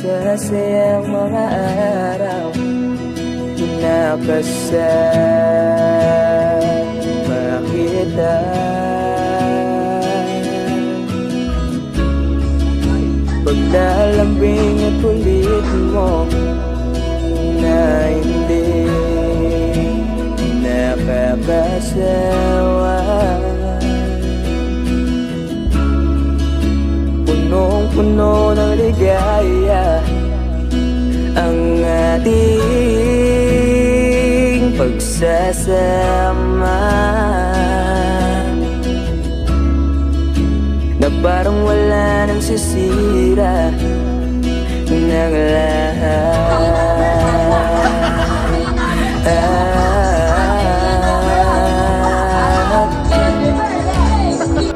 masasayang mga araw nakasama kita. Paglalambing at ulit mo na hindi nakakasawa. Punong-puno ng ligaya ang ating pagsasama, na parang wala nang sisira ng lahat.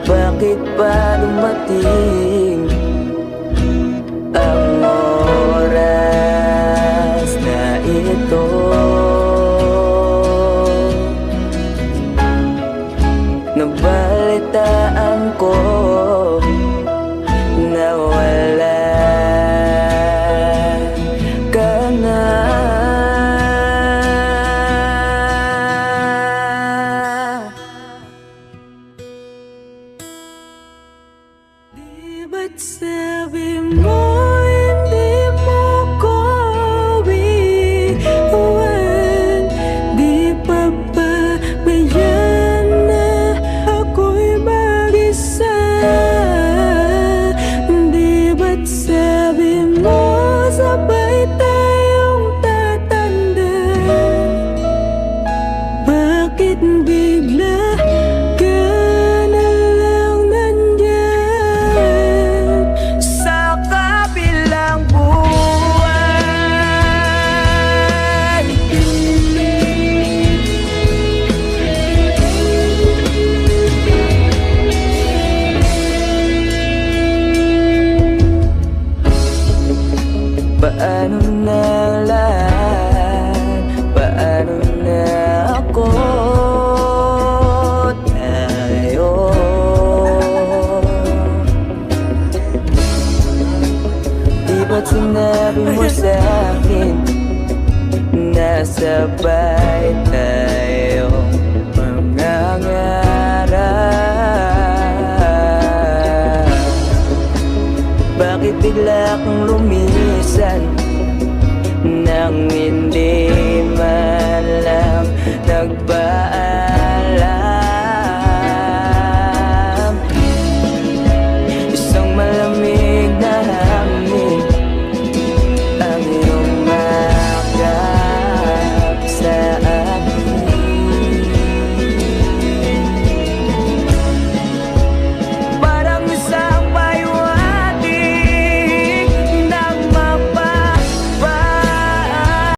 Bakit ba dumating ang oras na ito? Nabalitaan ko na wala ka na. Di ba't sabi mo hindi mo ko iwan? Di pa ba bayan na ako'y mag-isa? Di ba't sabi mo sabay tayong tatanda? Bakit bigla ka na lang nandyan sa kabilang buwan? Paano na lahat? Paano na ako? Tayo di ba't sinabi mo sa'kin na sabay tayo mangangarap? Bakit bigla kang lumisan nang hindi man lang nagbago?